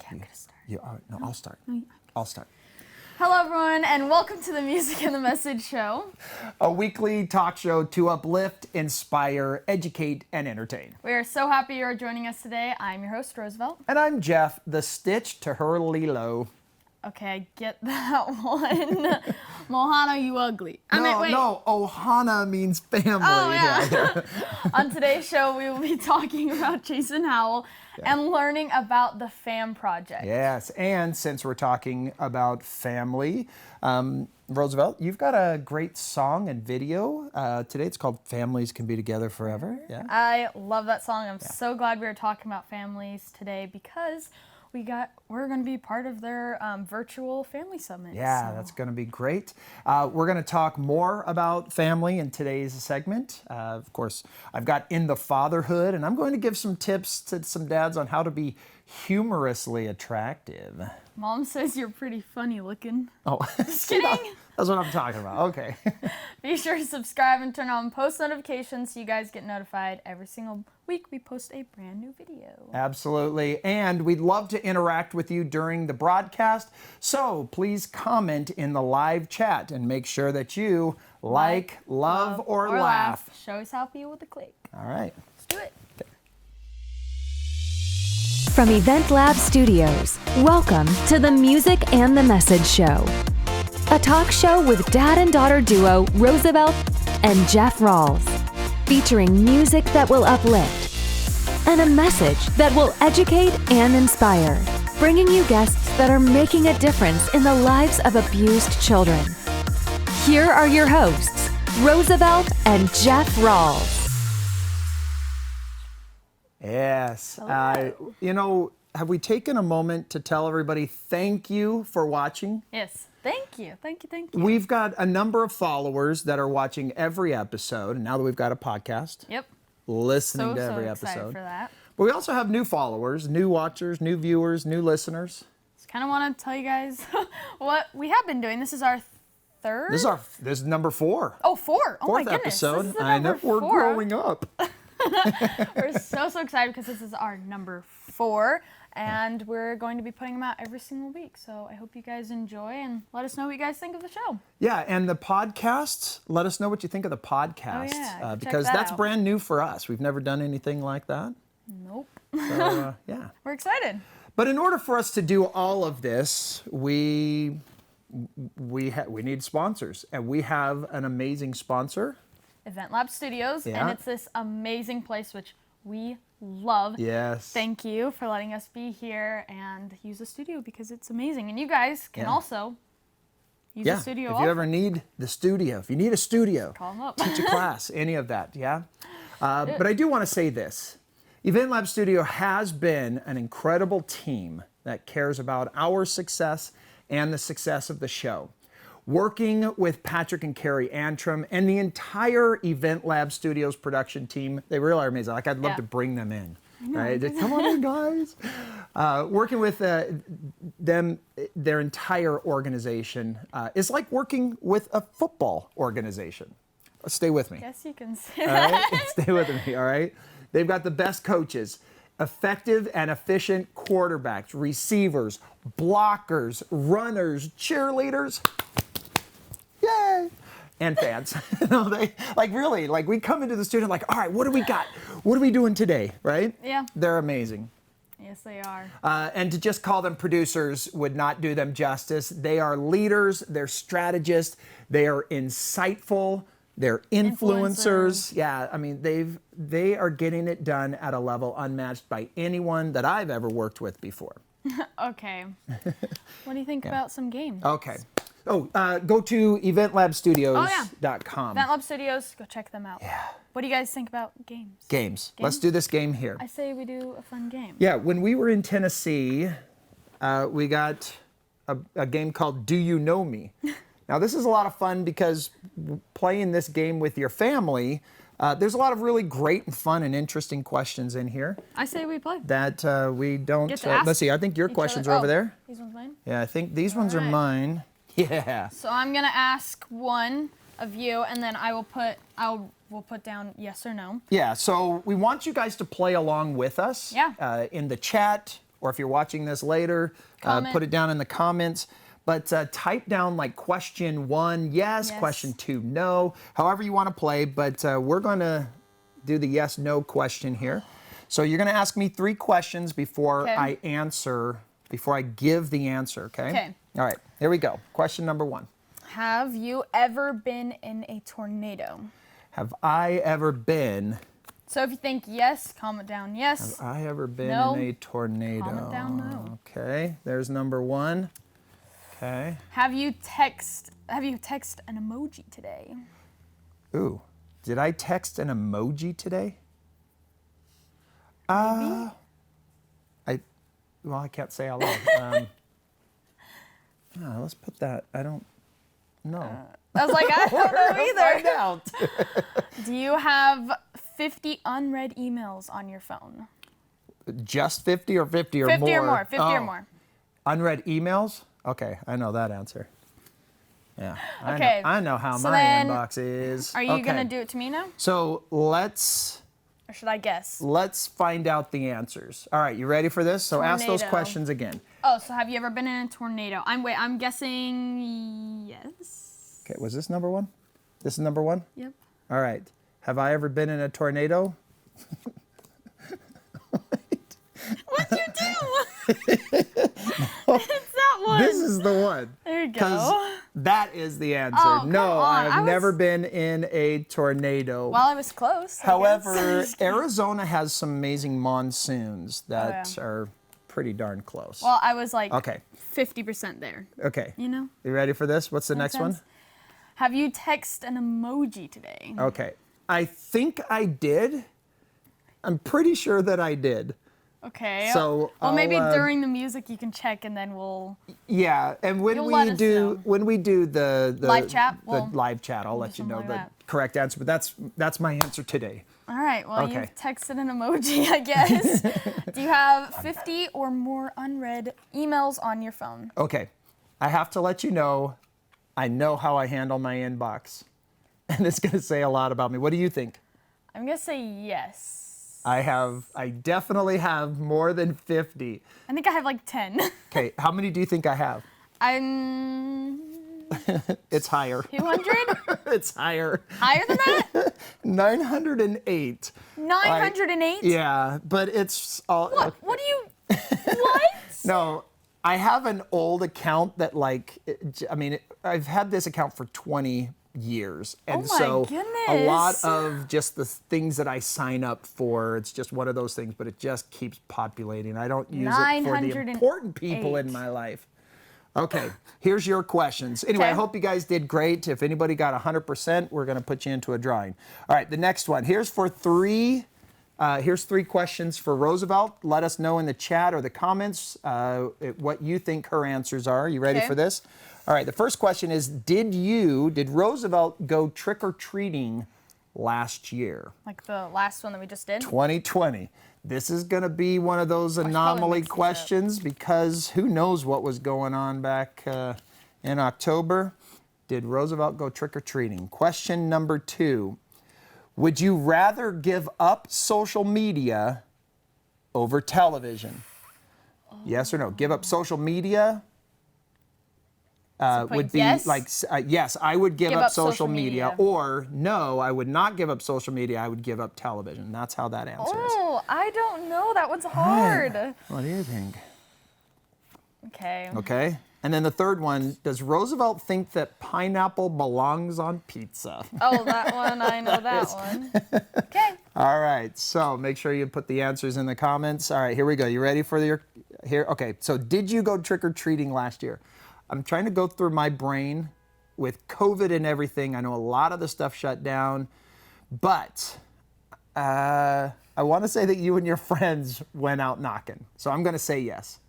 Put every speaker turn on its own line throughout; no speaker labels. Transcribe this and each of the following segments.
Okay, I'm gonna start.
No, I'll start. I'll start.
Hello, everyone, and welcome to the Music and the Message Show.
A weekly talk show to uplift, inspire, educate, and entertain.
We are so happy you are joining us today. I'm your host, Roosevelt.
And I'm Jef, the Stitch to her Lilo.
Okay, I get that one. Mohana, you ugly.
No, Ohana means family.
Oh, yeah. On today's show, we will be talking about Jason Howell and learning about the FAM project.
Yes, and since we're talking about family, Roosevelt, you've got a great song and video today. It's called Families Can Be Together Forever. Yeah.
I love that song. I'm so glad we were talking about families today because we're going to be part of their virtual family summit.
Yeah, that's going to be great. We're going to talk more about family in today's segment. Of course, I've got In the Fatherhood, and I'm going to give some tips to some dads on how to be humorously attractive.
Mom says you're pretty funny looking.
Oh,
just kidding.
That's what I'm talking about. Okay.
Be sure to subscribe and turn on post notifications so you guys get notified every single week we post a brand new video.
Absolutely. And we'd love to interact with you during the broadcast. So please comment in the live chat and make sure that you like, love, or laugh.
Show us how you with a click.
All right.
Let's do it.
From Event Lab Studios, welcome to the Music and the Message Show. A talk show with dad and daughter duo Rosevelt and Jef Rawls, featuring music that will uplift and a message that will educate and inspire, bringing you guests that are making a difference in the lives of abused children. Here are your hosts, Rosevelt and Jef Rawls.
Yes. Have we taken a moment to tell everybody thank you for watching?
Yes. Thank you. Thank you.
We've got a number of followers that are watching every episode, and now that we've got a podcast, listening to every episode.
Excited for that.
But we also have new followers, new watchers, new viewers, new listeners.
Just kind of want to tell you guys what we have been doing. This is our third.
This is number 4.
Oh, 4. Oh,
Fourth
my goodness.
episode.
This is
I know we're
4.
growing up.
We're so excited because this is our number 4. And we're going to be putting them out every single week. So I hope you guys enjoy and let us know what you guys think of the show.
Yeah, and the podcasts, let us know what you think of the podcast.
Oh, yeah.
Because that's brand new for us. We've never done anything like that.
Nope.
So, yeah.
We're excited.
But in order for us to do all of this, we need sponsors. And we have an amazing sponsor.
Event Lab Studios.
Yeah.
And it's this amazing place which we love.
Yes.
Thank you for letting us be here and use the studio because it's amazing. And you guys can also use the studio.
If you ever need the studio, if you need a studio,
call them up.
teach a class, any of that, yeah? But I do want to say this. Event Lab Studio has been an incredible team that cares about our success and the success of the show. Working with Patrick and Carrie Antrim and the entire Event Lab Studios production team, they really are amazing. Like, I'd love to bring them in. Right? Come on in, guys. Working with them, their entire organization is like working with a football organization. Stay with me.
Guess you can say
all
that.
right? Stay with me, all right? They've got the best coaches, effective and efficient quarterbacks, receivers, blockers, runners, cheerleaders. Yay! And fans. We come into the studio like, all right, what do we got? What are we doing today, right?
Yeah.
They're amazing.
Yes, they are.
And to just call them producers would not do them justice. They are leaders, they're strategists, they are insightful, they're influencers. Yeah, I mean, they are getting it done at a level unmatched by anyone that I've ever worked with before.
Okay. What do you think about some games?
Okay. Go to eventlabstudios.com.
Event Lab Studios, go check them out.
Yeah.
What do you guys think about games?
Games. Let's do this game here.
I say we do a fun game.
Yeah, when we were in Tennessee, we got a game called Do You Know Me? Now, this is a lot of fun because playing this game with your family, there's a lot of really great and fun and interesting questions in here.
I say we play.
That we don't...
Get to ask
let's see, I think your questions are over there.
These ones mine?
Yeah, I think these ones are mine. Yeah.
So I'm going to ask one of you, and then we'll put down yes or no.
Yeah, so we want you guys to play along with us.
Yeah.
In the chat or if you're watching this later, put it down in the comments. But type down like question 1, yes, question 2, no, however you want to play. But we're going to do the yes, no question here. So you're going to ask me 3 questions before I answer, before I give the answer, okay?
Okay.
All right, here we go. Question number 1.
Have you ever been in a tornado?
Have I ever been...
So if you think yes, comment down yes.
Have I ever been
No.
in a tornado?
Comment down no.
Okay, there's number 1. Okay.
Have you text an emoji today?
Ooh, did I text an emoji today?
Maybe.
Well, I can't say out loud. Let's put that. I don't know.
I was like, I don't know either.
Find out.
Do you have 50 unread emails on your phone?
Just 50 or 50 or
50
more?
or more. 50 or
Oh.
more.
Unread emails? Okay, I know that answer. Yeah.
Okay,
I know how
so
my
then,
inbox is.
Are you gonna do it to me now?
So let's
Or should I guess?
find out the answers. All right, you ready for this? So ask those
Tornado.
questions again.
Oh, so have you ever been in a tornado? I'm guessing yes.
Okay, was this number 1? This is number 1?
Yep.
All right. Have I ever been in a tornado?
What'd you do? It's that one.
This is the one.
There you
Because
go.
that is the answer.
Oh, come
no,
on.
I've never been in a tornado.
Well, I was close. I
However,
guess.
Arizona has some amazing monsoons that
yeah.
are pretty darn close.
Well, I was like
Okay.
50% there.
Okay.
You know?
You ready for this? What's the next one?
sense? Have you texted an emoji today?
Okay. I think I did. I'm pretty sure that I did.
Okay.
So
well, maybe
I'll,
during the music you can check, and then we'll.
Yeah, and when
You'll let
we
us
do
know.
the
Live chat?
the
Well,
live chat, I'll let you
something
know
like
the
that.
correct answer. But that's my answer today.
All right. Well,
Okay.
you've texted an emoji, I guess. Do you have 50 or more unread emails on your phone?
Okay, I have to let you know, I know how I handle my inbox, and it's going to say a lot about me. What do you think?
I'm gonna say yes.
I definitely have more than 50.
I think I have like 10.
Okay, how many do you think I have?
I'm
It's higher.
200.
It's higher.
Higher than that?
908.
908.
Yeah, but it's all.
What? What do you? What?
No, I have an old account that I've had this account for 20 years. And
Oh my
so a lot
goodness.
of just the things that I sign up for, it's just one of those things, but it just keeps populating. I don't use it for the
908.
important people in my life. Okay, here's your questions. Anyway, I
Okay.
hope you guys did great. If anybody got 100%, we're going to put you into a drawing. All right, the next one. Here's 3 questions for Roosevelt. Let us know in the chat or the comments what you think her answers are. You ready
Okay.
for this? All right, the first question is, did Roosevelt go trick-or-treating last year?
Like the last one that we just did?
2020. This is going to be one of those
probably
anomaly
mix these up.
questions because who knows what was going on back in October. Did Roosevelt go trick-or-treating? Question number 2. Would you rather give up social media over television? Yes or no? Give up social media would be
yes?
like, yes, I would give up social media.
media.
Or no, I would not give up social media. I would give up television. That's how that answer is.
Oh, I don't know. That one's hard.
What do you think?
Okay.
Okay. And then the third one, does Roosevelt think that pineapple belongs on pizza?
Oh, that one. I know that one. Okay.
All right, so make sure you put the answers in the comments. All right, here we go. You ready for here? Okay, so did you go trick-or-treating last year? I'm trying to go through my brain with COVID and everything. I know a lot of the stuff shut down, but I want to say that you and your friends went out knocking. So I'm going to say yes.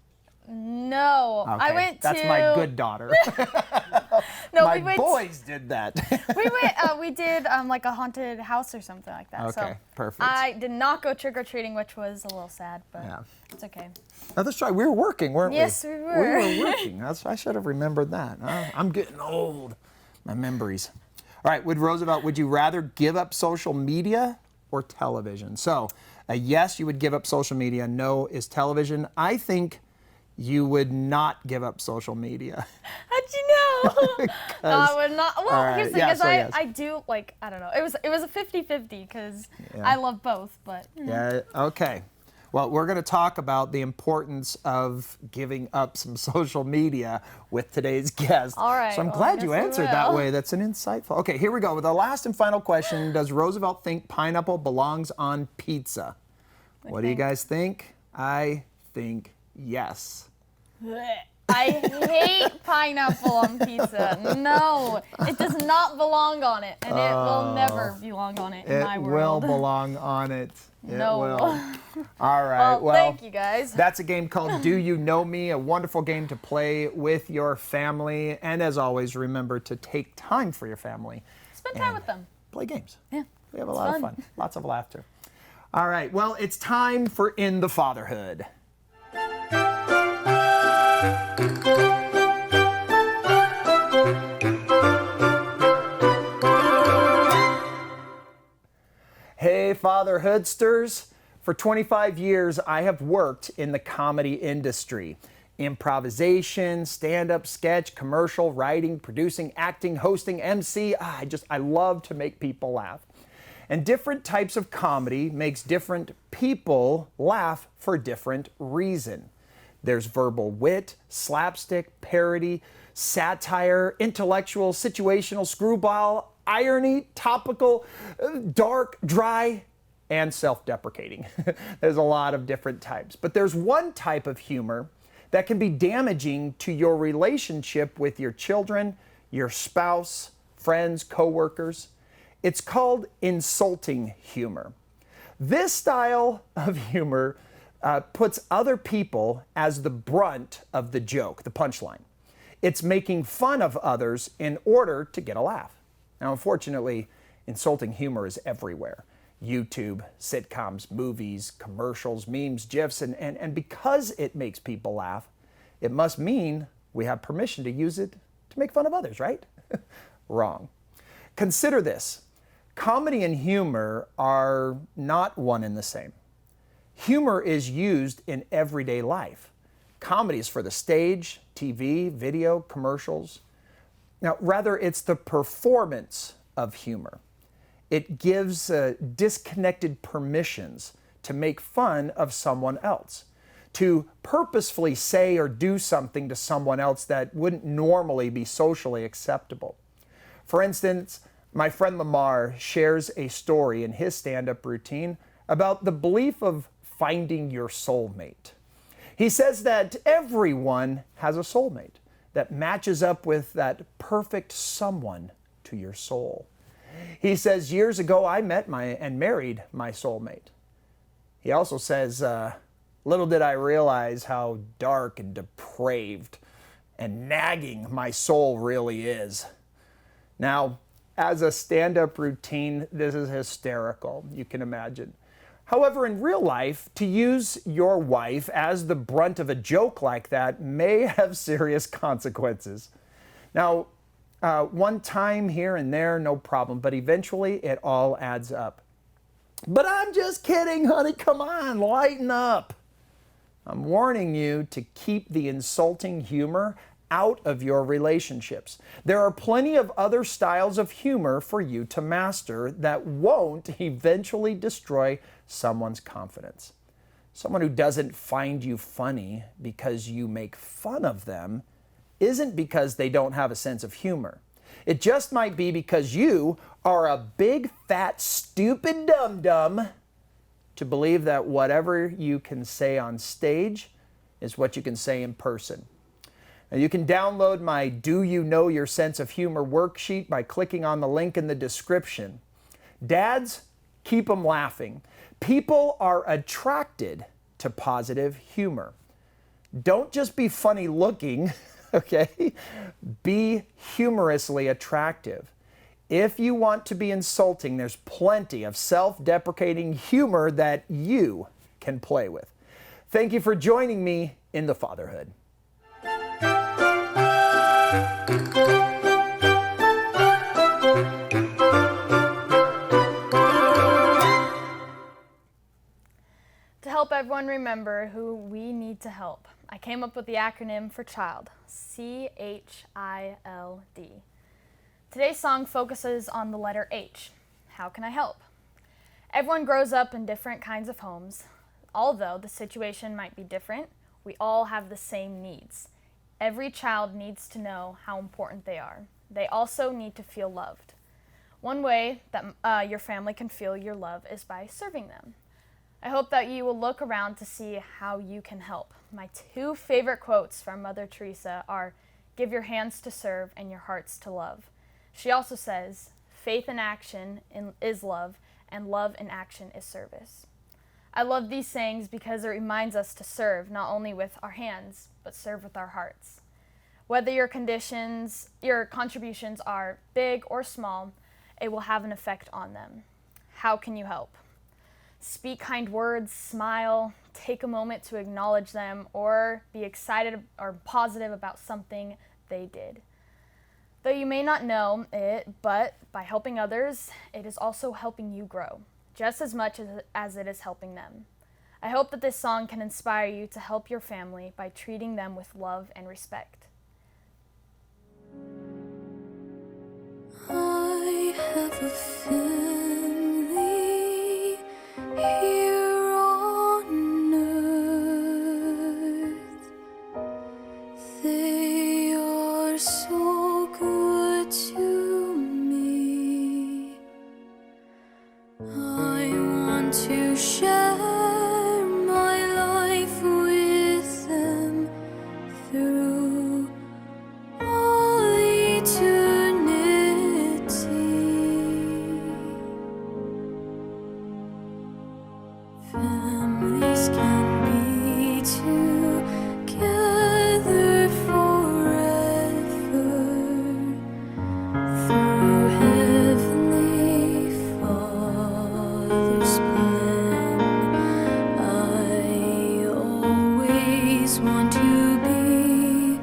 No.
Okay,
I went to.
That's my good daughter.
No,
My
we went.
boys did that.
We did like a haunted house or something like that.
Okay,
so
perfect.
I did not go trick or treating, which was a little sad, but
Yeah.
it's okay.
Oh, that's right. We were working, weren't we?
Yes, we were.
We were working. I should have remembered that. I'm getting old. My memories. All right, would you rather give up social media or television? So A yes, you would give up social media. No is television. I think you would not give up social media.
How'd you know? No, I would not. Well,
right,
here's the thing,
yeah,
is
so yes.
I do, like, I don't know. It was a 50-50 because I love both, but.
Yeah, okay. Well, we're going to talk about the importance of giving up some social media with today's guest.
All right.
So I'm
well,
glad
I
you
guess we
answered that
will.
way. That's an insightful. Okay, here we go with the last and final question. Does Roosevelt think pineapple belongs on pizza? What do you guys think? I think yes.
I hate pineapple on pizza. No, it does not belong on it, and it will never belong on it in my
It
world.
will belong on it. It
No.
will. All right.
Well, thank you guys.
That's a game called Do You Know Me? A wonderful game to play with your family. And as always, remember to take time for your family.
Spend time with them.
Play games.
Yeah.
We have a lot of fun. Lots of laughter. All right. Well, it's time for In the Fatherhood. Hey, Fatherhoodsters. For 25 years, I have worked in the comedy industry. Improvisation, stand-up, sketch, commercial, writing, producing, acting, hosting, MC. I love to make people laugh. And different types of comedy makes different people laugh for different reason. There's verbal wit, slapstick, parody, satire, intellectual, situational, screwball, irony, topical, dark, dry, and self-deprecating. There's a lot of different types. But there's one type of humor that can be damaging to your relationship with your children, your spouse, friends, coworkers. It's called insulting humor. This style of humor puts other people as the brunt of the joke, the punchline. It's making fun of others in order to get a laugh. Now, unfortunately, insulting humor is everywhere. YouTube, sitcoms, movies, commercials, memes, GIFs, and because it makes people laugh, it must mean we have permission to use it to make fun of others, right? Wrong. Consider this. Comedy and humor are not one and the same. Humor is used in everyday life. Comedy is for the stage, TV, video, commercials. Now, rather, it's the performance of humor. It gives disconnected permissions to make fun of someone else, to purposefully say or do something to someone else that wouldn't normally be socially acceptable. For instance, my friend Lamar shares a story in his stand-up routine about the belief of finding your soulmate. He says that everyone has a soulmate that matches up with that perfect someone to your soul. He says, years ago, I met and married my soulmate. He also says, little did I realize how dark and depraved and nagging my soul really is. Now, as a stand-up routine, this is hysterical, you can imagine. However, in real life, to use your wife as the brunt of a joke like that may have serious consequences. Now, one time here and there, no problem, but eventually it all adds up. But I'm just kidding, honey, come on, lighten up. I'm warning you to keep the insulting humor out of your relationships. There are plenty of other styles of humor for you to master that won't eventually destroy someone's confidence. Someone who doesn't find you funny because you make fun of them isn't because they don't have a sense of humor. It just might be because you are a big, fat, stupid dum-dum to believe that whatever you can say on stage is what you can say in person. Now, you can download my Do You Know Your Sense of Humor worksheet by clicking on the link in the description. Dads, keep them laughing. People are attracted to positive humor. Don't just be funny looking, okay? Be humorously attractive. If you want to be insulting, there's plenty of self-deprecating humor that you can play with. Thank you for joining me in the fatherhood.
everyone remember who we need to help. I came up with the acronym for CHILD, C-H-I-L-D. Today's song focuses on the letter H. How can I help? Everyone grows up in different kinds of homes. Although the situation might be different, we all have the same needs. Every child needs to know how important they are. They also need to feel loved. One way that your family can feel your love is by serving them. I hope that you will look around to see how you can help. My two favorite quotes from Mother Teresa are, "Give your hands to serve and your hearts to love." She also says, "Faith in action is love, and love in action is service." I love these sayings because it reminds us to serve not only with our hands, but serve with our hearts. Whether your contributions are big or small, it will have an effect on them. How can you help? Speak kind words, smile, take a moment to acknowledge them, or be excited or positive about something they did. Though you may not know it, but by helping others, it is also helping you grow, just as much as it is helping them. I hope that this song can inspire you to help your family by treating them with love and respect.
I have a family here on earth. They are so good to me. I want to share my life with them through all eternity. Families can be together forever through Heavenly Father's plan. I always want to be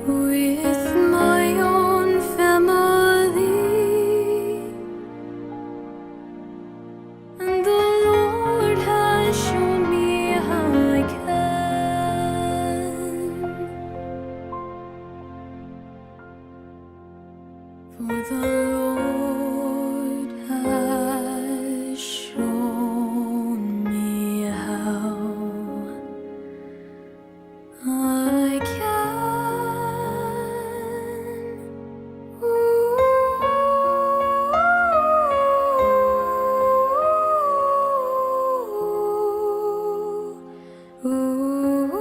with my own family, and the Lord has shown me how I can. For the Lord has shown me how I can. The Lord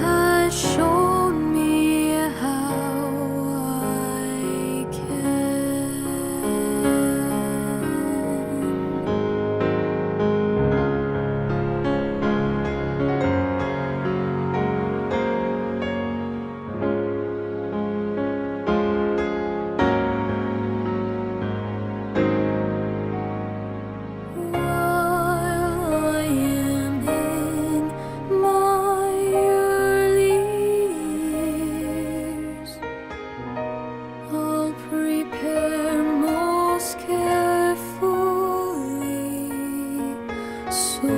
has shown me how I can. While I am in my early years, I'll prepare most carefully so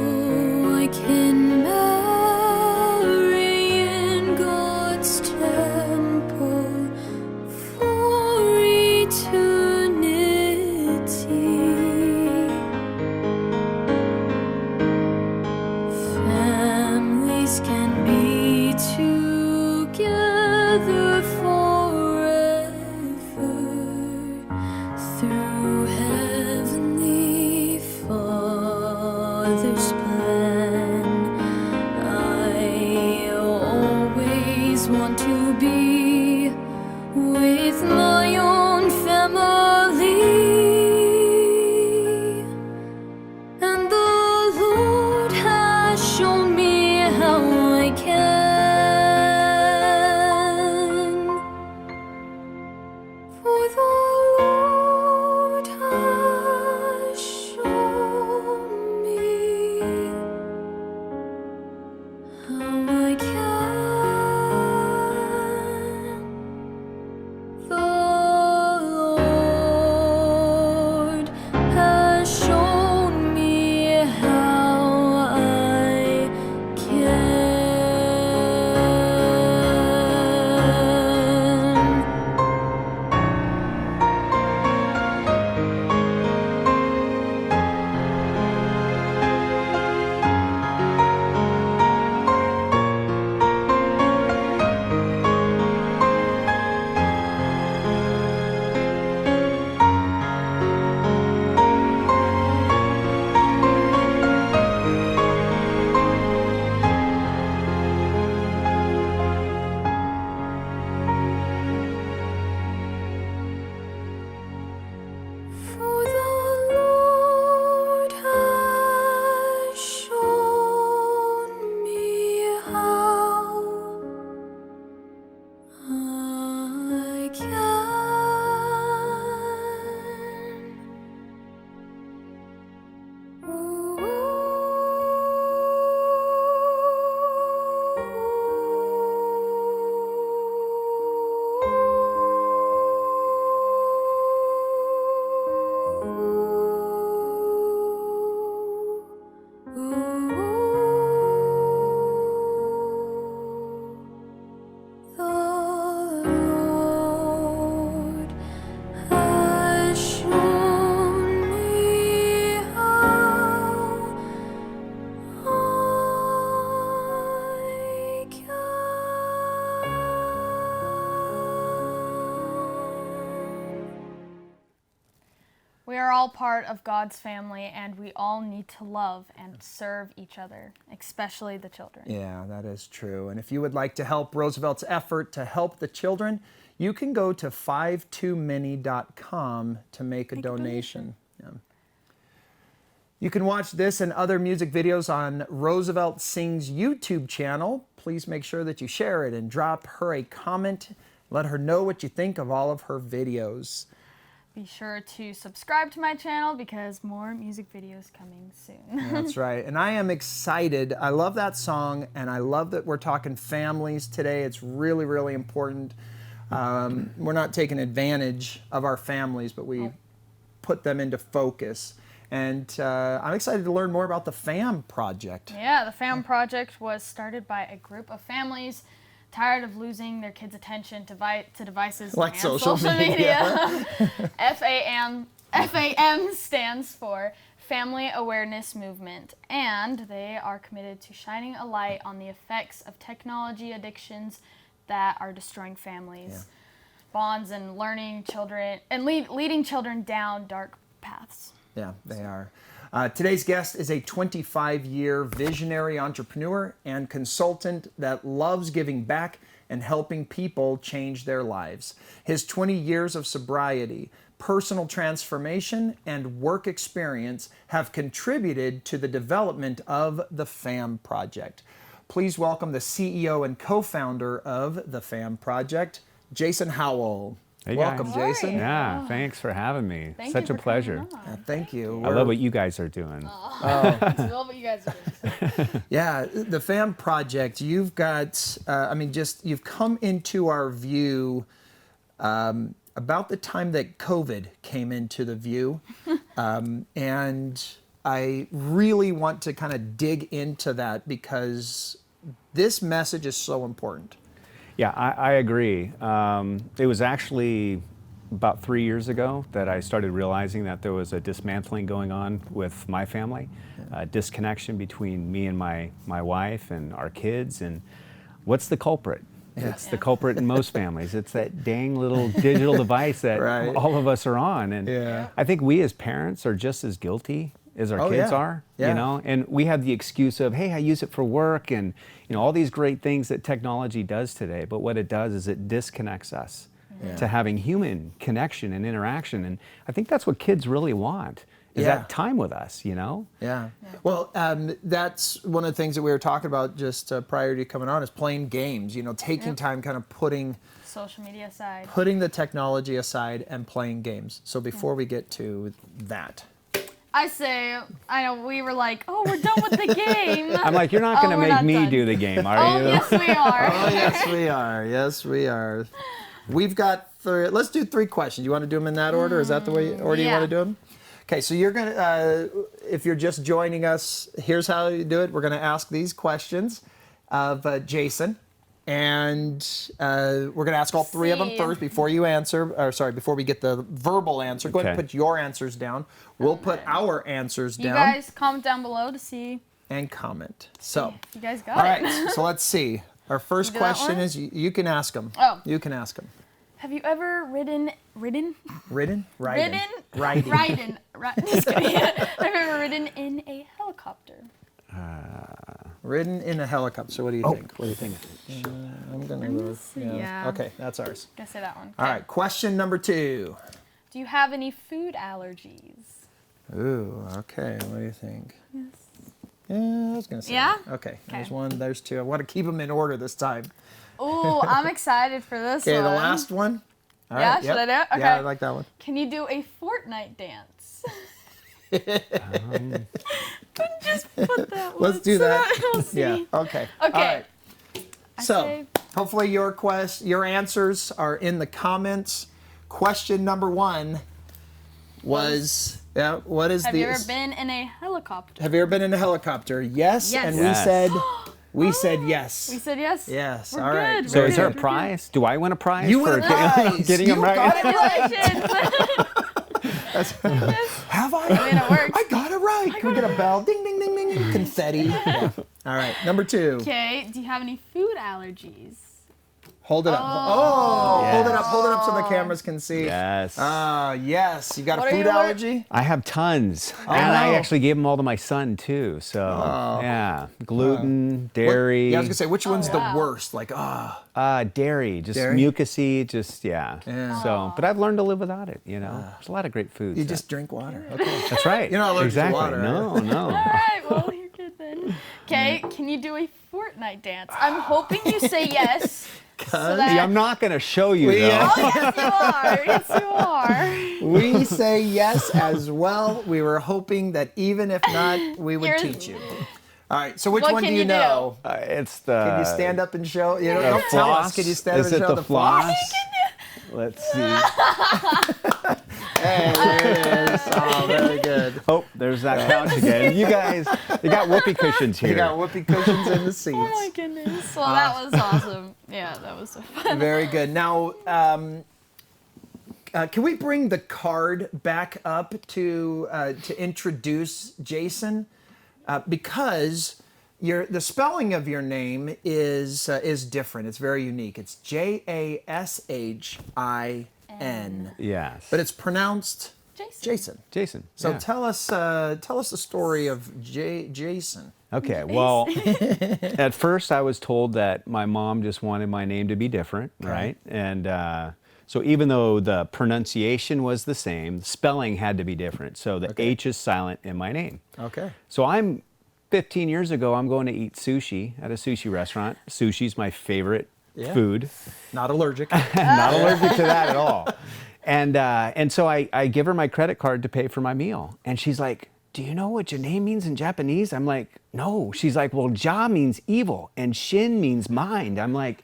I can marry in God's temple for eternity. Families can be together forever through Heavenly Father's plan.
all part of God's family, and we all need to love and serve each other, especially the children.
Yeah, that is true. And if you would like to help Roosevelt's effort to help the children, you can go to 52mini.com to make a donation. Yeah. You can watch this and other music videos on Rosevelt Sings YouTube channel. Please make sure that you share it and drop her a comment. Let her know what you think of all of her videos.
Be sure to subscribe to my channel because more music videos coming soon.
That's right. And I am excited. I love that song, and I love that we're talking families today. It's really, really important. We're not taking advantage of our families, but we put them into focus. And I'm excited to learn more about the FAM project.
Yeah, the FAM project was started by a group of families tired of losing their kids' attention to devices
Like
and
social media.
FAM stands for Family Awareness Movement, and they are committed to shining a light on the effects of technology addictions that are destroying families, bonds, and learning children and leading children down dark paths.
Yeah, they are. Today's guest is a 25-year visionary entrepreneur and consultant that loves giving back and helping people change their lives. His 20 years of sobriety, personal transformation, and work experience have contributed to the development of the FAM Project. Please welcome the CEO and co-founder of the FAM Project, Jason Howell.
Hey
Welcome,
guys.
Jason.
Yeah, thanks for having me.
Thank
Such
you
a
for
pleasure.
coming on.
Thank you.
I love what you guys are doing.
I love what you guys are doing.
Yeah, the FAM Project, you've got, you've come into our view about the time that COVID came into the view. And I really want to kind of dig into that because this message is so important.
Yeah, I agree. It was actually about 3 years ago that I started realizing that there was a dismantling going on with my family, a disconnection between me and my wife and our kids. And what's the culprit? It's the culprit in most families. It's that dang little digital device that all of us are on. And I think we as parents are just as guilty as our kids are, you know, and we have the excuse of, hey, I use it for work and, you know, all these great things that technology does today. But what it does is it disconnects us to having human connection and interaction. And I think that's what kids really want, is that time with us, you know?
Yeah. Well, that's one of the things that we were talking about just prior to coming on is playing games, you know, taking time, kind of putting
Social media aside.
Putting the technology aside and playing games. So before we get to that.
I know we were like, oh, we're done with the game.
I'm like, you're not going to make me do the game, are you?
Yes, we are.
Oh, yes, we are. Yes, we are. We've got let's do 3 questions. You want to do them in that order? Is that the way order you want to do them? Okay, so you're going to, if you're just joining us, here's how you do it. We're going to ask these questions of Jason. And we're going to ask all 3 of them first before you answer, before we get the verbal answer. Go ahead and put your answers down. We'll put our answers down.
You guys comment down below to see.
And comment. So,
you guys got
all
it.
right, so let's see. Our first question is, you can ask them.
Oh.
You can ask them.
Have you ever ridden? Just kidding. Have you ever ridden in a helicopter?
Ridden in a helicopter. So what do you think? What do you think? I'm going to go.
Yeah.
Okay, that's ours.
Gonna say that one.
All right, question number 2.
Do you have any food allergies?
Ooh, okay. What do you think?
Yes.
Yeah, I was going to say.
Yeah?
Okay, there's 1, there's 2. I want to keep them in order this time.
Ooh, I'm excied for this one.
Okay, the last one. All right,
should I do it? Okay.
Yeah, I like that one.
Can you do a Fortnight dance? Just put that one.
Let's do that.
We'll see.
Yeah, okay.
Okay.
All right. So, hopefully your answers are in the comments. Question number 1 was, what is
Have you ever been in a helicopter?
Have you ever been in a helicopter? Yes.
Yes.
And
Yes.
we said yes.
We said yes.
Yes.
We're
All right.
good.
So
We're
is there a
good.
prize? Do I win a prize
You
for
win a prize.
getting them
You
right?
got it right.
Congratulations.
Have I?
I mean, it worked.
I got it right. Can we get a bell? Ding, ding, ding, ding, ding. Confetti. Yeah. All right. Number 2.
Okay. Do you have any food allergies?
Hold it up. Oh, hold it up so the cameras can see.
Yes.
Yes. You got
What
a
are
food
you
allergy?
I have tons.
Oh,
and I
no.
actually gave them all to my son, too. So, yeah. Gluten,
What-
dairy.
Yeah, I was gonna say, which one's
wow.
the worst? Like,
Dairy. Just
Dairy?
mucusy. Just, yeah.
Yeah.
So, but I've learned to live without it, you know. There's a lot of great foods.
you just drink water. Okay.
That's right.
You're not allergic to
exactly.
water,
No, no.
All right, well, you're good then. Okay, can you do a Fortnight dance? I'm hoping you say yes. So that...
Yeah, I'm not going to show you, though.
Oh, yes, you are. Yes, you are.
We say yes as well. We were hoping that even if not, we would
Here's-
teach you. All right, so which
What
one do
can
you
you
know?
It's the...
Can you stand up and show? You
the
don't tell us.
floss?
Can you stand
Is
up and
it
show
the
floss?
floss? Let's see.
Hey, there it is. Oh, very good.
Oh, there's that couch again. You guys, you got whoopee cushions here.
You got whoopee cushions in the seats.
Oh my goodness. Well, that was awesome. Yeah, that was so fun.
Very good. Now, can we bring the card back up to introduce Jason? Because the spelling of your name is different. It's very unique. It's Jashin,
Yes.
but it's pronounced Jason.
Jason.
So
yeah.
tell us the story of Jason.
Okay, well, at first I was told that my mom just wanted my name to be different, right? And so even though the pronunciation was the same, the spelling had to be different. So the H is silent in my name.
Okay.
So 15 years ago, I'm going to eat sushi at a sushi restaurant. Sushi's my favorite food.
Not allergic.
Not allergic to that at all. And so I give her my credit card to pay for my meal. And she's like, do you know what your name means in Japanese? I'm like, no. She's like, well, Ja means evil and Shin means mind. I'm like,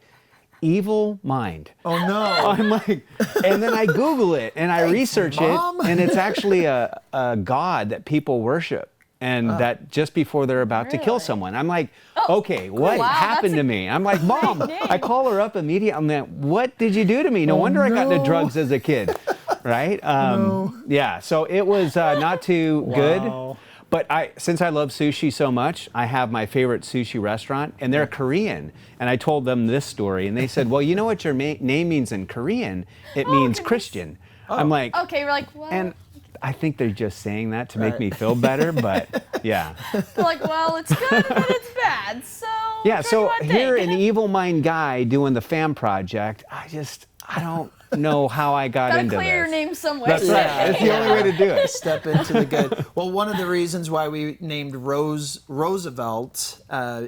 evil mind.
Oh no.
I'm like, and then I Google it and I research
Mom.
it, and it's actually a god that people worship. And that just before they're about to kill someone. I'm like, okay, what
wow,
happened
that's
to me? I'm like, Mom,
name.
I call her up immediately. I'm like, what did you do to me? No wonder I got into drugs as a kid, right? Yeah, so it was not too good. But since I love sushi so much, I have my favorite sushi restaurant, and they're Korean. And I told them this story, and they said, well, you know what your name means in Korean? It means Christian. I'm like,
Okay, we're like, well,
and I think they're just saying that to make me feel better, but yeah.
they're like, well, it's good, but it's bad. So
Yeah,
which
so
one do you
here
think?
an evil mind guy doing the FAM project, I don't know how I got
Gotta
into
clear your
this.
name somewhere.
That's right. It's the only way to do it.
Step into the good. Well, one of the reasons why we named Rosevelt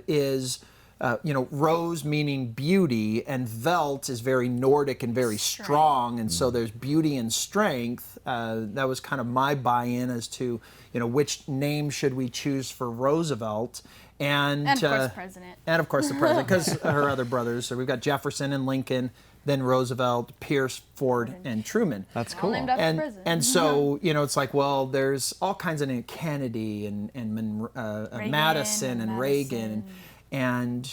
is, Rose meaning beauty, and Velt is very Nordic and very strong, and so there's beauty and strength. That was kind of my buy-in as to, which name should we choose for Roosevelt. And
And of course, president.
And of course the president, because her other brothers. So we've got Jefferson and Lincoln, then Roosevelt, Pierce, Ford, and Truman.
That's
All
cool.
named after president.
And so, it's like, well, there's all kinds of names, Kennedy and Madison and Reagan, and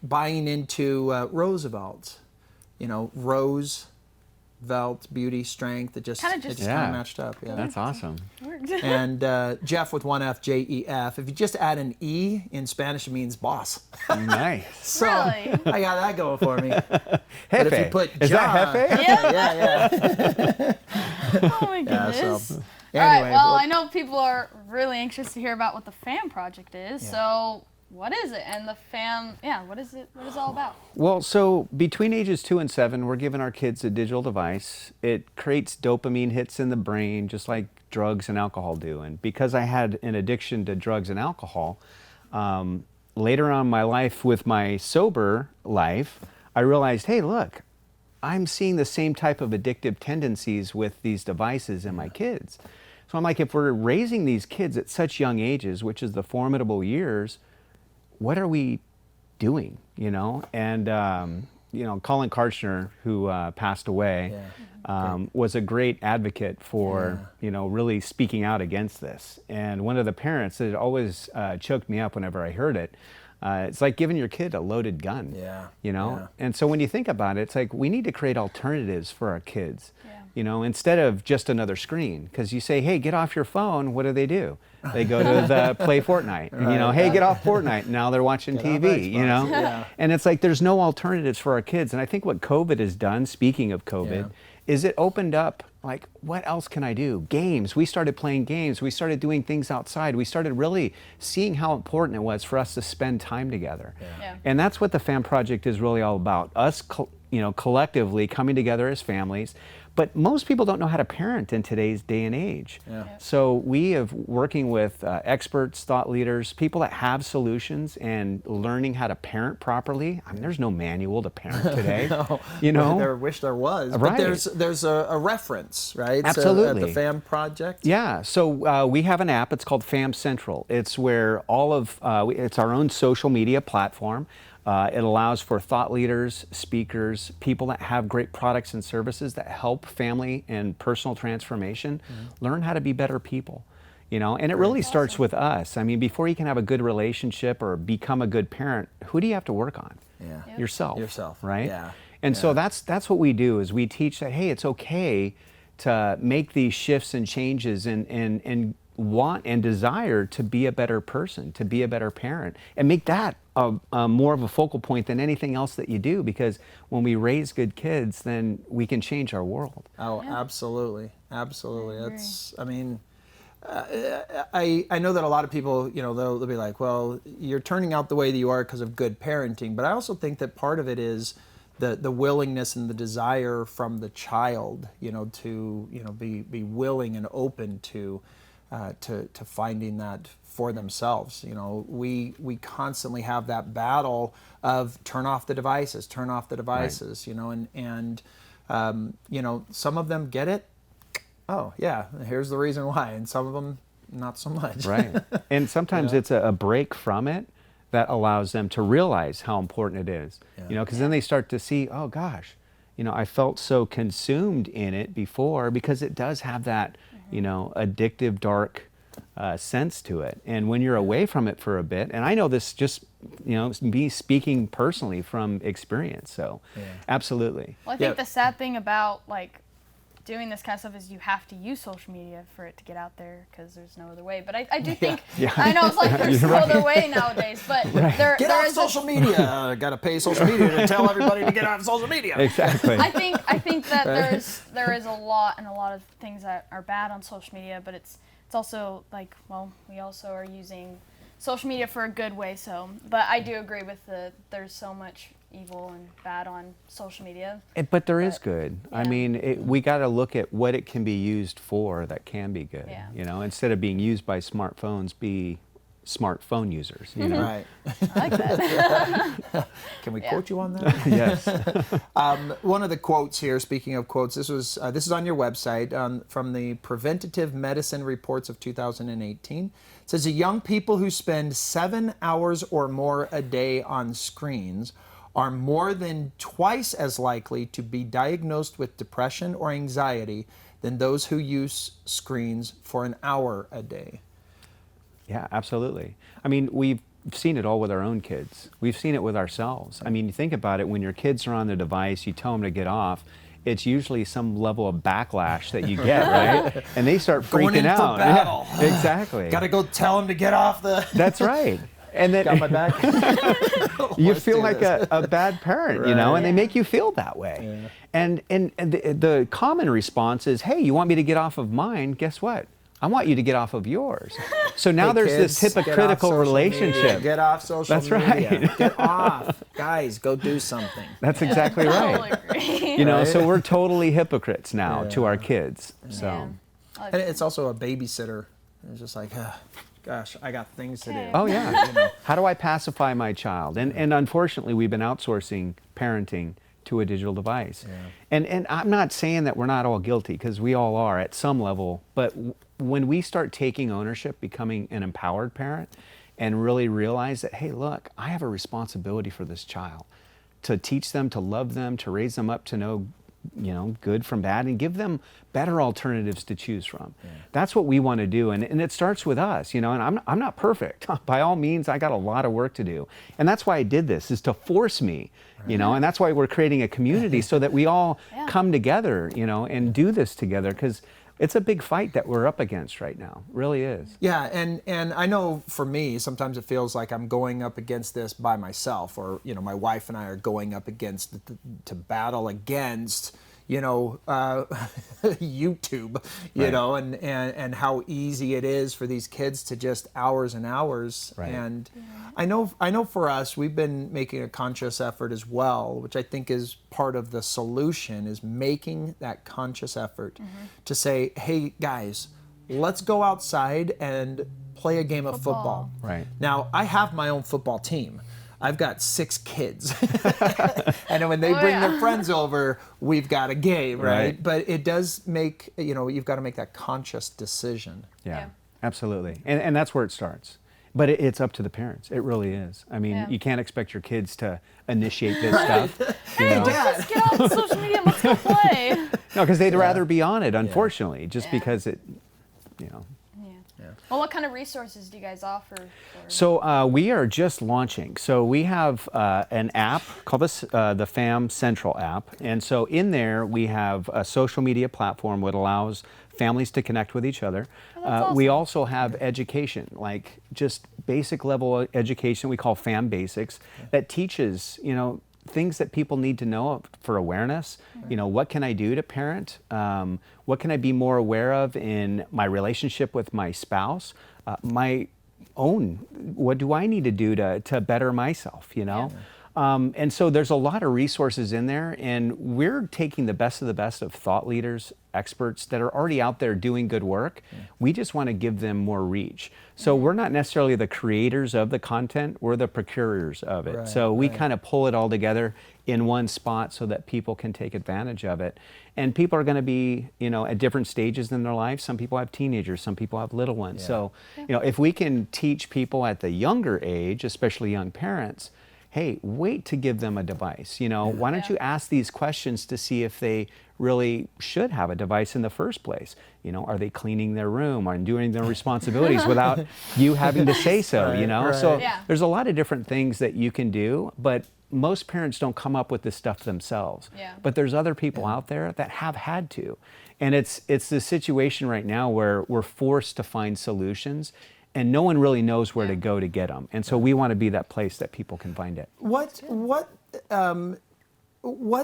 buying into Roosevelt, Rose, Velt, beauty, strength. It just kind of matched up. Yeah.
That's awesome.
And Jef with one F, Jef. If you just add an E in Spanish, it means boss.
Nice.
So
Really?
I got that going for me.
Jefe.
But if you put
Is that
Jefe?
Jefe?
Yeah.
Yeah.
Oh my goodness.
So,
All
anyway,
right, well, I know people are really anxious to hear about what the FAM project is. So what is it? And the FAM, what is it? What is it all about?
Well, so between ages 2 and 7, we're giving our kids a digital device. It creates dopamine hits in the brain, just like drugs and alcohol do. And because I had an addiction to drugs and alcohol, later on in my life with my sober life, I realized, hey, look, I'm seeing the same type of addictive tendencies with these devices in my kids. So I'm like, if we're raising these kids at such young ages, which is the formidable years, what are we doing, And, Colin Karchner, who passed away, was a great advocate for, really speaking out against this. And one of the parents, it always choked me up whenever I heard it. It's like giving your kid a loaded gun,
Yeah.
And so when you think about it, it's like we need to create alternatives for our kids. instead of just another screen. Because you say, hey, get off your phone, what do? They go to play Fortnite. And, hey, get off Fortnite. Now they're watching TV,
Yeah.
And it's like there's no alternatives for our kids. And I think what COVID has done, speaking of COVID, is it opened up, like, what else can I do? Games. We started playing games. We started doing things outside. We started really seeing how important it was for us to spend time together.
Yeah.
And that's what the FAM project is really all about. Us, collectively coming together as families. But most people don't know how to parent in today's day and age.
Yeah.
So we have working with experts, thought leaders, people that have solutions and learning how to parent properly. I mean, there's no manual to parent today.
I wish there was.
Right.
But there's a reference, right?
Absolutely.
So, at the FAM project.
Yeah. So we have an app. It's called FAM Central. It's where all of it's our own social media platform. It allows for thought leaders, speakers, people that have great products and services that help family and personal transformation learn how to be better people. And it really starts with us. I mean, before you can have a good relationship or become a good parent, who do you have to work on?
Yeah.
Yep.
Yourself, right?
Yeah.
And so that's what we do, is we teach that, hey, it's okay to make these shifts and changes and want and desire to be a better person, to be a better parent, and make that more of a focal point than anything else that you do, because when we raise good kids, then we can change our world.
Oh,
Yeah.
absolutely. Absolutely.
I agree.
I know that a lot of people, they'll be like, well, you're turning out the way that you are because of good parenting. But I also think that part of it is the willingness and the desire from the child, to, be willing and open to finding that for themselves. We constantly have that battle of turn off the devices,
Right.
and some of them get it. Oh yeah, here's the reason why, and some of them not so much.
Right. And sometimes it's a break from it that allows them to realize how important it is. Because then they start to see, oh gosh, I felt so consumed in it before, because it does have that, addictive, dark sense to it. And when you're away from it for a bit, and I know this just, me speaking personally from experience, so absolutely.
Well, I think the sad thing about doing this kind of stuff is you have to use social media for it to get out there, because there's no other way. But I do think, I know it's like there's no other way nowadays, but there
Get
is
off social media. Got to pay social media to tell everybody to get off social media.
Exactly.
I think that there is a lot of things that are bad on social media, but it's also we also are using social media for a good way. So, but I do agree with there's so much evil and bad on social media.
But there is good.
Yeah.
I mean, we got to look at what it can be used for that can be good.
Yeah.
Instead of being used by smartphones, be smartphone users.
Right.
I like that.
Can we quote you on that?
Yes.
One of the quotes here, speaking of quotes, this is on your website, from the Preventative Medicine Reports of 2018. It says, the young people who spend 7 hours or more a day on screens are more than twice as likely to be diagnosed with depression or anxiety than those who use screens for an hour a day.
Yeah, absolutely. I mean, we've seen it all with our own kids. We've seen it with ourselves. I mean, you think about it, when your kids are on the device, you tell them to get off, it's usually some level of backlash that you get, right? And they start freaking
Going in
out.
for battle.
Yeah, exactly.
Got to go tell them to get off the...
That's right. And then
Got my back.
you
Let's
feel
do
like
this.
a bad parent,
Right.
and they make you feel that way.
Yeah.
And the common response is, hey, you want me to get off of mine? Guess what? I want you to get off of yours. So now
Hey,
there's
kids,
this
get off
hypocritical
social
relationship.
media. Get off social
That's
media.
right.
Get off. Guys, go do something.
That's exactly
Totally
right.
agree.
Right? So we're totally hypocrites now to our kids. So.
Yeah.
And it's also a babysitter. It's just like, gosh, I got things to do.
Okay.
Oh yeah. How do I pacify my child? And unfortunately, we've been outsourcing parenting to a digital device.
Yeah.
And I'm not saying that we're not all guilty, because we all are at some level. But when we start taking ownership, becoming an empowered parent, and really realize that, hey, look, I have a responsibility for this child, to teach them, to love them, to raise them up to know good from bad, and give them better alternatives to choose from. That's what we want to do, and it starts with us, and I'm not perfect. By all means, I got a lot of work to do. And that's why I did this, is to force me, and that's why we're creating a community so that we all come together, and do this together, because it's a big fight that we're up against right now. It really is.
Yeah, and I know for me, sometimes it feels like I'm going up against this by myself, or my wife and I are going up against to battle against YouTube, and how easy it is for these kids to just hours and hours.
Right.
And I know for us, we've been making a conscious effort as well, which I think is part of the solution, is making that conscious effort to say, hey guys, let's go outside and play a game of football.
Right.
Now, I have my own football team. I've got 6 kids. And when they bring their friends over, we've got a game, right? But it does make, you've got to make that conscious decision.
Yeah. Absolutely. And that's where it starts. But it's up to the parents. It really is. I mean, you can't expect your kids to initiate this stuff.
Hey, Dad, get off social media and let's go play.
No, because they'd rather be on it, unfortunately, just because it,
Well, what kind of resources do you guys offer?
So we are just launching. So we have an app called the Fam Central app. And so in there, we have a social media platform that allows families to connect with each other.
Awesome.
We also have education, like just basic level education we call Fam Basics, that teaches, things that people need to know for awareness. What can I do to parent? What can I be more aware of in my relationship with my spouse? My own, what do I need to do to better myself, And so there's a lot of resources in there, and we're taking the best of thought leaders, experts that are already out there doing good work. We just want to give them more reach. So we're not necessarily the creators of the content, we're the procurers of it. So we kind of pull it all together in one spot so that people can take advantage of it. And people are going to be, at different stages in their life. Some people have teenagers, some people have little ones. So, if we can teach people at the younger age, especially young parents, hey, wait to give them a device. Why don't you ask these questions to see if they really should have a device in the first place? Are they cleaning their room? Are they doing their responsibilities without you having to say so? So there's a lot of different things that you can do, but most parents don't come up with this stuff themselves. But there's other people out there that have had to. And it's the situation right now where we're forced to find solutions, and no one really knows where to go to get them. And so we want to be that place that people can find it.
What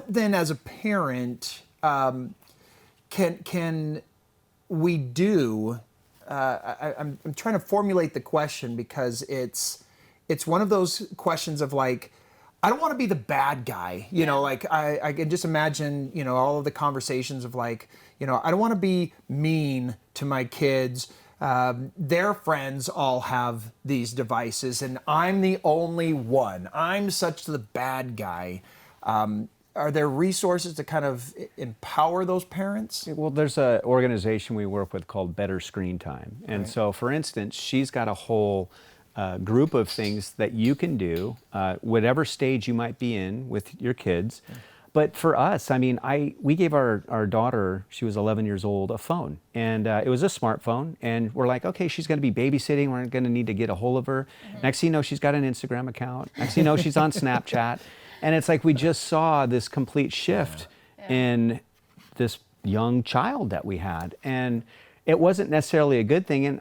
then, as a parent, can we do? I'm trying to formulate the question, because it's one of those questions of like, I don't want to be the bad guy, like I can just imagine, all of the conversations of like, I don't want to be mean to my kids. Their friends all have these devices, and I'm the only one. I'm such the bad guy. Are there resources to kind of empower those parents?
Well, there's an organization we work with called Better Screen Time. And so, for instance, she's got a whole group of things that you can do, whatever stage you might be in with your kids. But for us, I mean, we gave our daughter, she was 11 years old, a phone. And it was a smartphone. And we're like, okay, she's going to be babysitting. We're going to need to get a hold of her. Next thing you know, she's got an Instagram account. Next thing you know, she's on Snapchat. And it's like we just saw this complete shift in this young child that we had. And it wasn't necessarily a good thing. And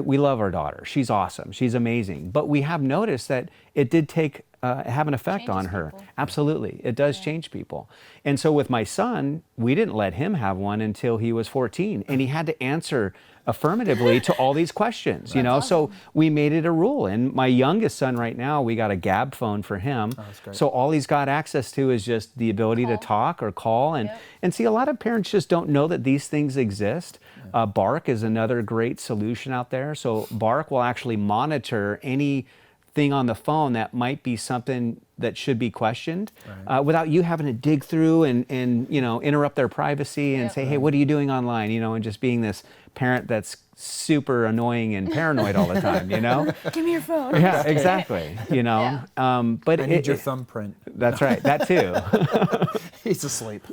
we love our daughter. She's awesome. She's amazing. But we have noticed that it did have an effect on her.
People.
Absolutely. It does change people. And so with my son, we didn't let him have one until he was 14. And he had to answer affirmatively to all these questions, Awesome. So we made it a rule. And my youngest son right now, we got a Gab phone for him.
Oh, that's great.
So all he's got access to is just the ability to talk or call. And see, a lot of parents just don't know that these things exist. Bark is another great solution out there. So Bark will actually monitor any thing on the phone that might be something that should be questioned, without you having to dig through and interrupt their privacy and say, hey, what are you doing online? And just being this parent that's super annoying and paranoid all the time,
Give me your phone.
Yeah, exactly. But
I need your thumbprint.
That's right. That too.
He's asleep.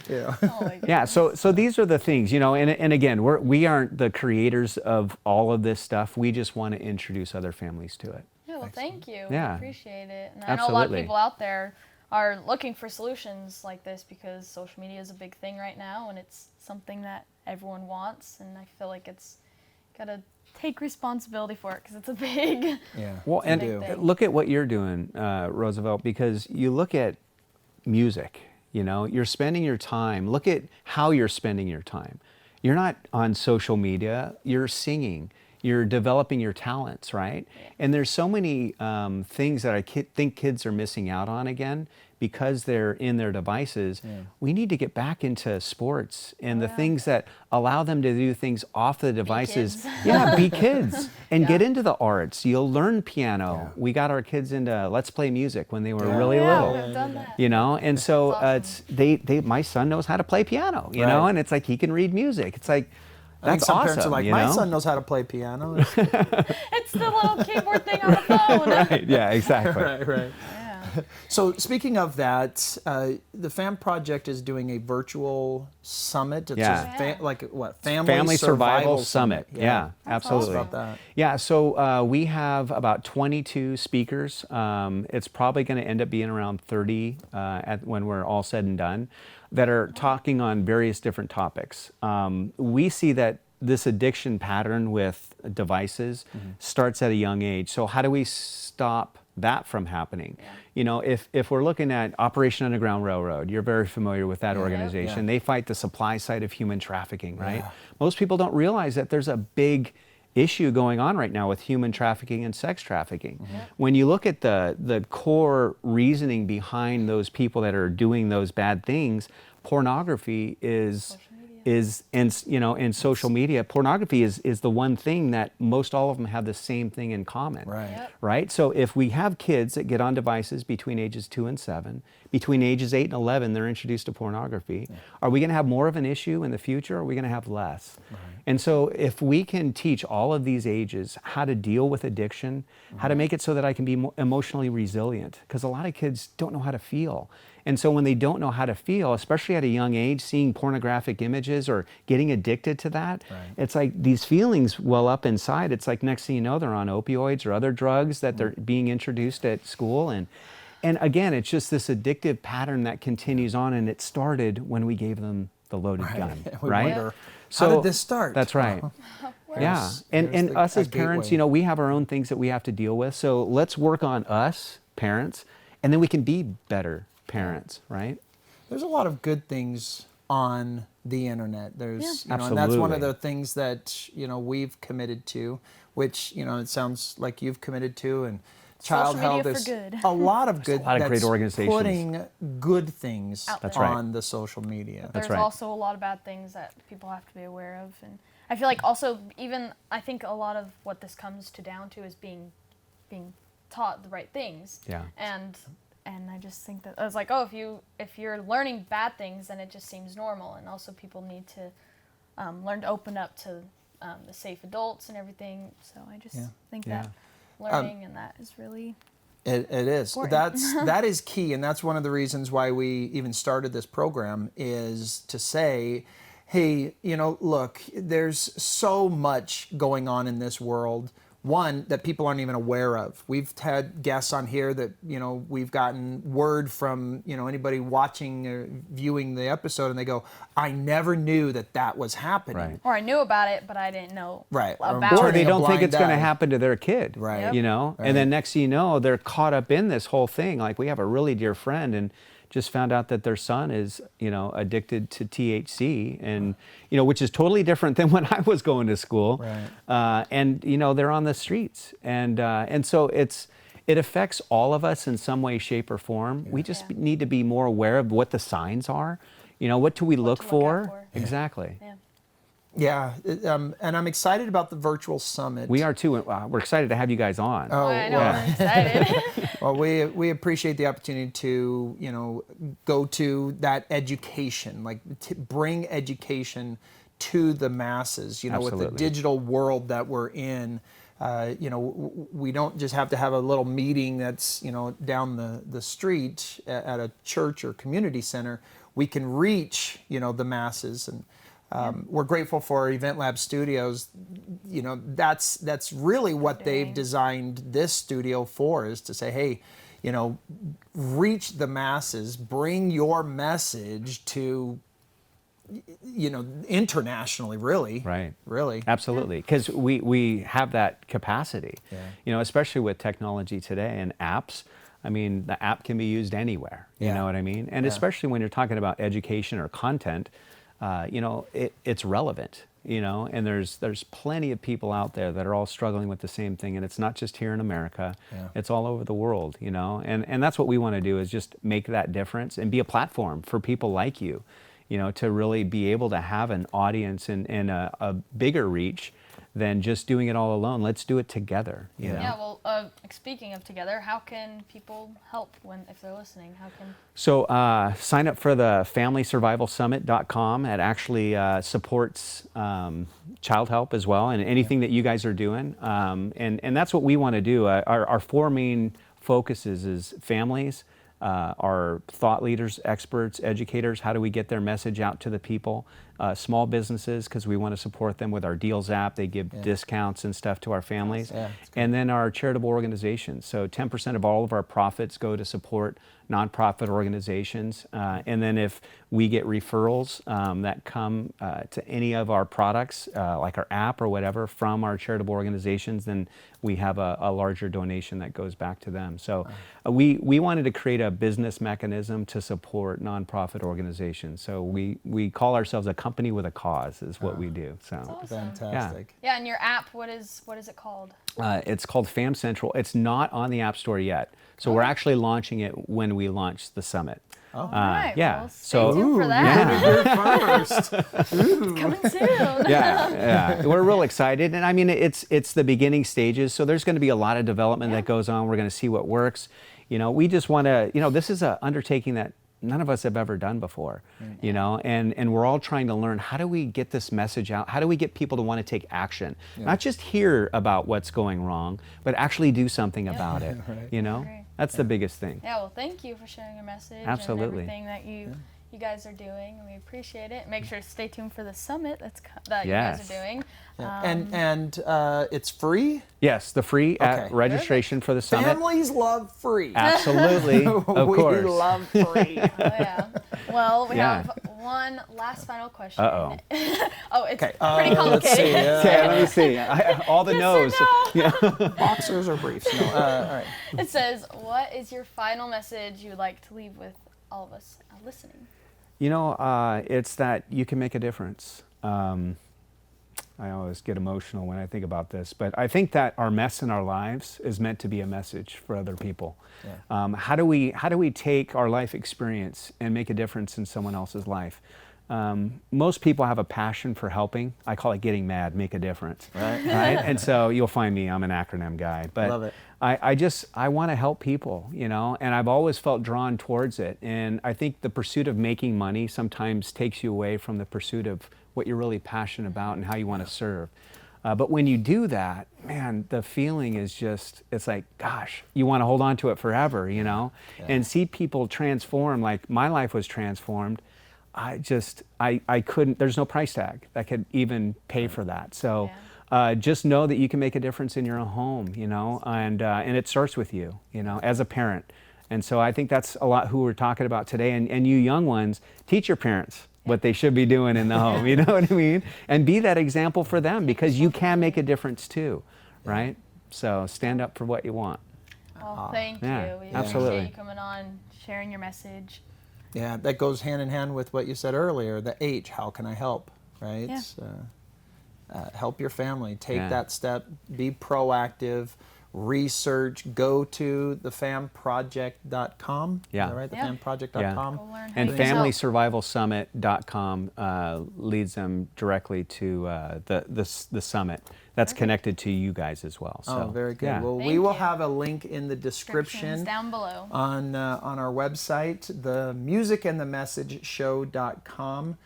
too.
Oh my
Yeah, so these are the things, you know, and again, we aren't the creators of all of this stuff. We just want to introduce other families to it.
Yeah, well, thank you.
Yeah.
I appreciate it. And I know a lot of
Absolutely.
people out there are looking for solutions like this because social media is a big thing right now, and it's something that everyone wants. And I feel like it's gotta take responsibility for it because it's a big.
Yeah.
Well, and
big thing.
look at what you're doing, Roosevelt, because you look at music, you know, you're spending your time, look at how you're spending your time. You're not on social media, you're singing, you're developing your talents, right? And there's so many things that I think kids are missing out on again because they're in their devices. We need to get back into sports and the things that allow them to do things off the devices.
kids.
Yeah, be kids and get into the arts. You'll learn piano. We got our kids into Let's Play Music when they were really little.
I've done that.
You know, and so
That's
it's my son knows how to play piano, you know,
Right.
and it's like he can read music. It's like,
I think
that's
some
awesome.
parents are like,
you
my
know?
son knows how to play piano.
It's the little keyboard thing on the phone.
Right, yeah, exactly.
right.
Yeah.
So speaking of that, the FAM project is doing a virtual summit. It's
Yeah.
Family
Survival Summit. Yeah, absolutely.
Tell us about that.
Yeah, so we have about 22 speakers. It's probably going to end up being around 30 when we're all said and done, that are talking on various different topics. We see that this addiction pattern with devices starts at a young age. So how do we stop that from happening? You know, if we're looking at Operation Underground Railroad, you're very familiar with that organization.
Yeah.
They fight the supply side of human trafficking, right? Most people don't realize that there's a big issue going on right now with human trafficking and sex trafficking. When you look at the core reasoning behind those people that are doing those bad things, pornography is and you know, in social media, pornography is the one thing that most all of them have the same thing in common.
Right.
Yep.
Right? So if we have kids that get on devices between ages 2 and 7, between ages 8 and 11, they're introduced to pornography. Are we going to have more of an issue in the future, or are we going to have less? And so if we can teach all of these ages how to deal with addiction, how to make it so that I can be emotionally resilient, because a lot of kids don't know how to feel. And so when they don't know how to feel, especially at a young age, seeing pornographic images or getting addicted to that, it's like these feelings well up inside. It's like next thing you know, they're on opioids or other drugs that they're being introduced at school. And again, it's just this addictive pattern that continues on, and it started when we gave them the loaded gun,
We
right?
wonder,
So
how did this start?
That's right. Yeah, and
there's
us
a
as parents,
gateway.
you know, we have our own things that we have to deal with. So let's work on us, parents, and then we can be better parents, right?
There's a lot of good things on the internet. There's, you know, and that's one
Absolutely.
of the things that, you know, we've committed to, which, you know, it sounds like you've committed to, and Child
Social media
Health
for
is
good.
a lot of good.
a lot of great
that's
organizations.
putting good things
That's
right.
on the social media.
There's
right.
also a lot of bad things that people have to be aware of, and I feel like also I think a lot of what this comes down to is being taught the right things.
Yeah.
And I just think that I was like, oh, if you're learning bad things, then it just seems normal, and also people need to learn to open up to the safe adults and everything. So I just think that learning and that is really.
It is.
important.
That is key, and that's one of the reasons why we even started this program, is to say, hey, you know, look, there's so much going on in this world. One, that people aren't even aware of. We've had guests on here that, you know, we've gotten word from, you know, anybody watching or viewing the episode, and they go, I never knew that was happening.
Right.
Or I knew about it, but I didn't know
Right.
about
Or
it.
they
Turning a
don't think
blind
it's going to
eye.
happen to their kid,
Right.
Yep.
you know?
Right.
And then next thing you know, they're caught up in this whole thing. Like, we have a really dear friend and just found out that their son is, you know, addicted to THC, and, you know, which is totally different than when I was going to school.
Right.
And, you know, they're on the streets. And so it affects all of us in some way, shape, or form. We just need to be more aware of what the signs are. You know, what do we look
to look out
for?
for.
Exactly.
Yeah.
Yeah, and I'm excited about the virtual summit.
We are too. We're excited to have you guys on.
Oh,
I know,
well,
I'm excited.
well, we appreciate the opportunity to, you know, go to that education, like to bring education to the masses, you know, with the
Absolutely.
digital world that we're in. we don't just have to have a little meeting that's, down the street at a church or community center. We can reach, the masses. And we're grateful for Event Lab Studios. That's really what they've designed this studio for, is to say, hey, reach the masses, bring your message to, internationally, really.
Right.
Really.
Absolutely. Because we have that capacity, especially with technology today and apps. I mean, the app can be used anywhere, you know what I mean? And especially when you're talking about education or content, it's relevant, and there's plenty of people out there that are all struggling with the same thing. And it's not just here in America, it's all over the world, and that's what we want to do, is just make that difference and be a platform for people like you, to really be able to have an audience and a bigger reach than just doing it all alone. Let's do it together. You know?
Yeah, well, speaking of together, how can people help if they're listening? How can...
So sign up for the FamilySurvivalSummit.com. It actually supports child help as well, and anything that you guys are doing. And that's what we want to do. Our four main focuses is families, our thought leaders, experts, educators. How do we get their message out to the people? Small businesses, because we want to support them with our Deals app. They give discounts and stuff to our families. And then our charitable organizations. So 10% of all of our profits go to support nonprofit organizations. And then if we get referrals that come to any of our products, like our app or whatever, from our charitable organizations, then we have a larger donation that goes back to them. So we wanted to create a business mechanism to support nonprofit organizations. So we call ourselves a company with a cause, is what we do. So
awesome.
Fantastic.
Yeah, and your app, what is it called?
It's called Fam Central. It's not on the App Store yet. So we're actually launching it when we launch the summit.
All right.
Yeah.
Well, stay tuned for that. Coming soon.
Yeah. We're real excited, and I mean, it's the beginning stages. So there's going to be a lot of development that goes on. We're going to see what works. We just want to. This is an undertaking that none of us have ever done before, and we're all trying to learn, how do we get this message out? How do we get people to want to take action? Not just hear about what's going wrong, but actually do something about it, That's the biggest thing.
Yeah, well, thank you for sharing your message.
Absolutely.
And everything that you guys are doing. We appreciate it. Make sure to stay tuned for the summit that you guys are doing.
And it's free?
Yes, the free registration for the summit.
Families love free.
Absolutely, of course.
We love free.
Well, we have one last final question.
Uh-oh.
It's pretty
Let's
complicated.
see.
Okay, let me see. All the no's.
Boxers or briefs? No. All right.
It says, what is your final message you would like to leave with all of us listening?
It's that you can make a difference. I always get emotional when I think about this, but I think that our mess in our lives is meant to be a message for other people. How do we take our life experience and make a difference in someone else's life? Most people have a passion for helping. I call it getting mad, make a difference. Right? And so you'll find me, I'm an acronym guy. But
love it.
I want to help people, and I've always felt drawn towards it. And I think the pursuit of making money sometimes takes you away from the pursuit of what you're really passionate about and how you want to serve. But when you do that, man, the feeling is just, it's like, gosh, you want to hold on to it forever, and see people transform, like my life was transformed. I couldn't, there's no price tag that could even pay for that. So just know that you can make a difference in your own home, and it starts with you, as a parent. And so I think that's a lot who we're talking about today. And you young ones, teach your parents what they should be doing in the home, you know what I mean? And be that example for them, because you can make a difference too, right? So stand up for what you want.
Well, thank you. We
absolutely.
appreciate you coming on, sharing your message.
Yeah, that goes hand in hand with what you said earlier, the H, how can I help, right? Help your family, take that step, be proactive, research, go to thefamproject.com.
Yeah.
Is that right? Thefamproject.com.
And FamilySurvivalSummit.com leads them directly to the summit. That's connected to you guys as well. So,
very good.
Yeah.
Well, we will have a link in the description
down below
on our website, themusicandthemessageshow.com.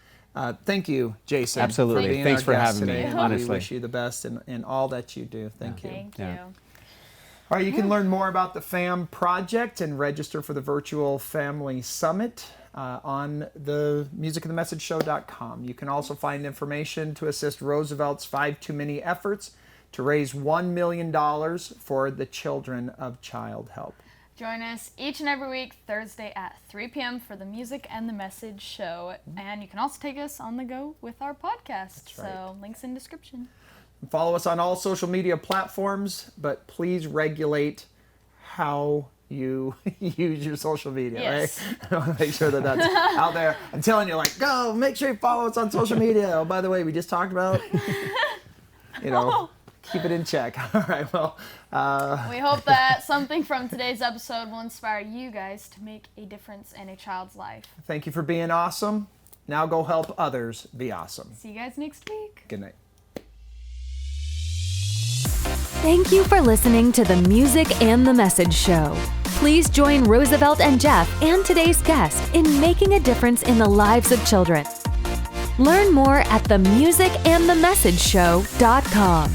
Thank you, Jason.
Absolutely.
For being
Thanks
our
for
guest
having me,
today.
honestly.
We wish you the best in all that you do. Thank you.
Thank
Yeah.
you.
All right, you can learn more about the FAM project and register for the virtual family summit on the musicandthemessageshow.com. You can also find information to assist Roosevelt's 5 Too Many efforts to raise $1 million for the children of child help.
Join us each and every week, Thursday at 3 p.m. for the Music and the Message show. And you can also take us on the go with our podcast.
right.
So links in description.
Follow us on all social media platforms, but please regulate how you use your social media,
Yes.
right? I want to make sure that that's out there. I'm telling you, like, go, make sure you follow us on social media. Oh, by the way, we just talked about, keep it in check. All right, well.
We hope that something from today's episode will inspire you guys to make a difference in a child's life.
Thank you for being awesome. Now go help others be awesome.
See you guys next week.
Good night.
Thank you for listening to the Music and the Message Show. Please join Roosevelt and Jef and today's guest in making a difference in the lives of children. Learn more at themusicandthemessageshow.com.